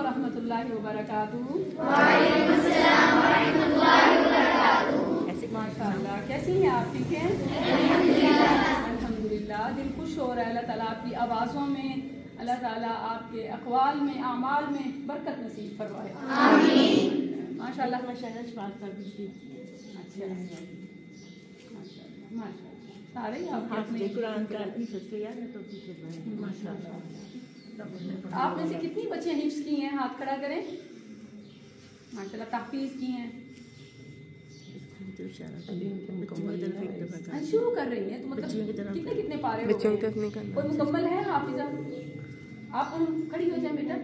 रहमतुल्लाहि व बरकातुहू। माशाअल्लाह, कैसी हैं आप? ठीक हैं अल्हम्दुलिल्लाह। दिल खुश हो रहा है। अल्लाह ताला आपकी आवाज़ों में, अल्लाह ताला आपके अक़वाल में, आमाल में बरकत नसीब फरमाए। आमीन। माशाअल्लाह माशाअल्लाह। अच्छा माशाअल्लाह सारे ही आप अपने कुरान का माशाअल्लाह। आप में से कितनी बच्चियां हिफ्ज़ की हैं? हाथ खड़ा करें। माशाअल्लाह तहफ़ीज़ की हैं। शुरू कर रही हैं तो मतलब कितने कितने पारे हो गए? कोई मुकम्मल है हाफिजा? आप खड़ी हो जाए बेटा।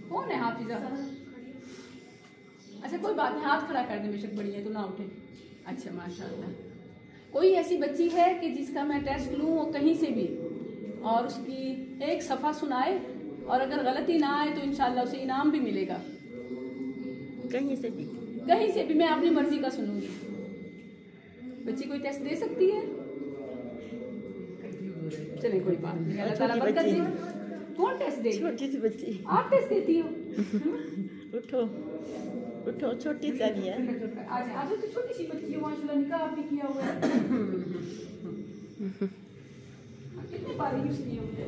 कौन है हाफिजा? अच्छा कोई बात नहीं, हाथ खड़ा कर दें, बेशक बड़ी है तो ना उठे। अच्छा माशाअल्लाह। कोई ऐसी बच्ची है कि जिसका मैं टेस्ट लूँ कहीं से भी और उसकी एक सफ़ा सुनाए और अगर गलती ना आए तो इंशाल्लाह उसे इनाम भी मिलेगा? कहीं से भी मैं अपनी मर्जी का सुनूंगी। बच्ची कोई टेस्ट दे सकती है? चले कोई बात नहीं, अल्लाह ताला बरकत दे। कौन टेस्ट देगी? छोटी सी बच्ची। आप टेस्ट देती हो? उठो उठो, छोटी सी है। आज तो छोटी सी बच्ची है माशाल्लाह, निकाह भी किया हुआ है। कितने पारे हिफ्ज़ किए हुए?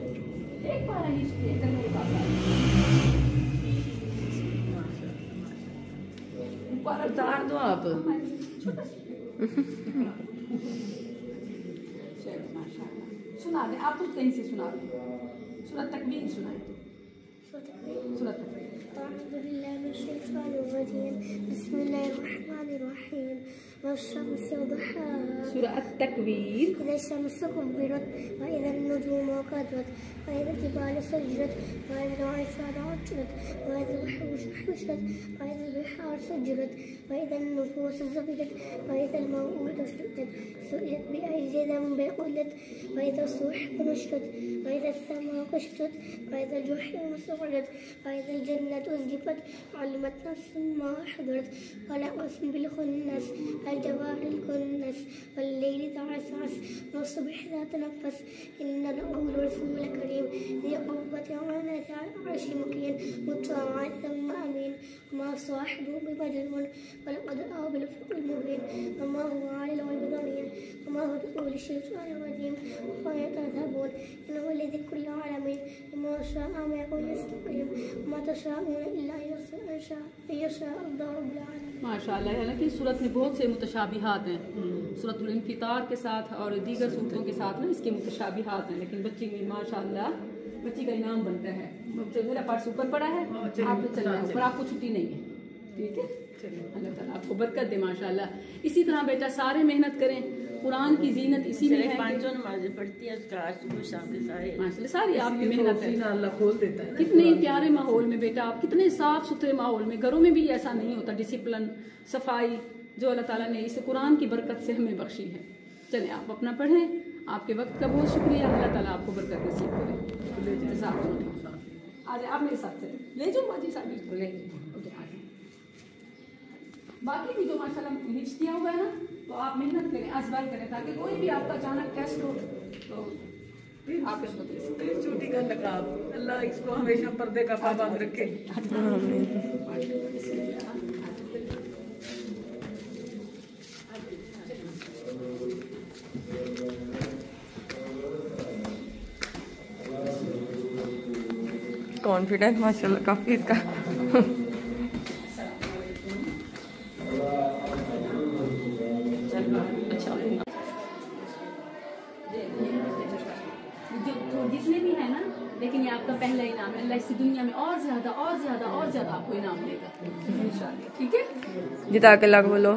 एक पारा हिफ्ज़ किए। कल मेरे पास उतार दो आप। सुना दे आप, कुछ कहीं से सुना दे। सूरत तकवीर सुनाए। सूरत तकवीर। बिस्मिल्लाहिर्रहमानिर्रहीम। वश्शम्सि वदुहाहा। सूरत तकवीर। इज़ा शम्सु कुव्विरत व इज़ा नुजूमु कदरत व इज़ा जिबालु सुज्जिरत व इज़ा इशारु उज्जिरत व इज़ा वहुशु हुशिरत व इज़ा बिहारु सुज्जिरत व इज़ा नुफूसु ज़ुविजत व इज़ा मौऊदatu सुइलत सुइलत बिअय्यि ज़ंबिन क़ुतिलत व इज़ा सुहुफ़ु नुशिरत व इज़ा अस्समाa'u कुशितत व इज़ा जहीमु सुइलत व इज़ा जन्नतु उज़लिफ़त अलिमत नफ्सुम मा हज़रत वला उक़सिमु बिल खुन्नस अलजवारिल कुन्नस वल्लैलि इज़ा असअस वस्सुब्हि इज़ा तनफ़्फ़स इन्नहु लरसूलुन करीम ज़ी क़ुव्वतिन इन्द ज़ी अर्शिल मकीन मुत्तअन सम्मा अमीन मा साहिबुहुम बिमजनून वलक़द रआहु बिलउफ़ुक़िल मुबीन वमा हुवा अलल ग़ैबि ज़नीन वमा हुवा बिक़ौलि शैतानिर रजीम अफ़ला तज़हबून इन्नहु लज़िक्रुल लिलआलमीन वमा शाअ मा यक़ूलु यस्तक़ीम वमा तशाऊन इल्ला अन यशाअ अल्लाहु रब्बुल आलमीन। माशाअल्लाह। हालांकि सूरत में बहुत से मुतशाबिहात हैं। सूरतुल इंफितार के साथ और दीगर सूरतों के साथ ना इसके मुतशाबिहात हैं, लेकिन बच्ची में माशाअल्लाह बच्ची का इनाम बनता है। मेरा पर्स ऊपर पड़ा है, आपको चलना है ऊपर, आपको छुट्टी नहीं है। ठीक है, अल्लाह ताला आपको बरकत दे माशाअल्लाह। इसी तरह बेटा सारे मेहनत करें। कुरान की जीनत इसी में है। पांचों नमाज़ें पढ़ती है, सुबह शाम के सारे माशाअल्लाह सारी आपकी मेहनत है। अल्लाह खोल देता है। कितने प्यारे माहौल में बेटा आप, कितने साफ सुथरे माहौल में, घरों में भी ऐसा नहीं होता। डिसिप्लिन, सफाई जो अल्लाह ताला ने इस कुरान की बरकत से हमें बख्शी है। चलें आप अपना पढ़ें। आपके वक्त का बहुत शुक्रिया। अल्लाह ताला आपको बरकत नसीब करे। आज आप मेरे साथ चलें, ले जाओ बाजी साहब को ले। बाकी भी जो माशाल्लाह हिफ्ज़ किया हुआ है ना, तो आप मेहनत करें, असबर करें, ताकि कोई भी आपका अचानक टेस्ट हो तो आप इसको दे सकें। छोटी का नकाब, अल्लाह इसको हमेशा पर्दे का पाबंद रखे। कॉन्फिडेंस माशाल्लाह काफी इसका। जितने भी है ना, लेकिन ये आपका पहला इनाम है। अल्लाह इसी दुनिया में और ज्यादा आपको इनाम देगा इंशाल्लाह। ठीक है, जिता के लग बोलो।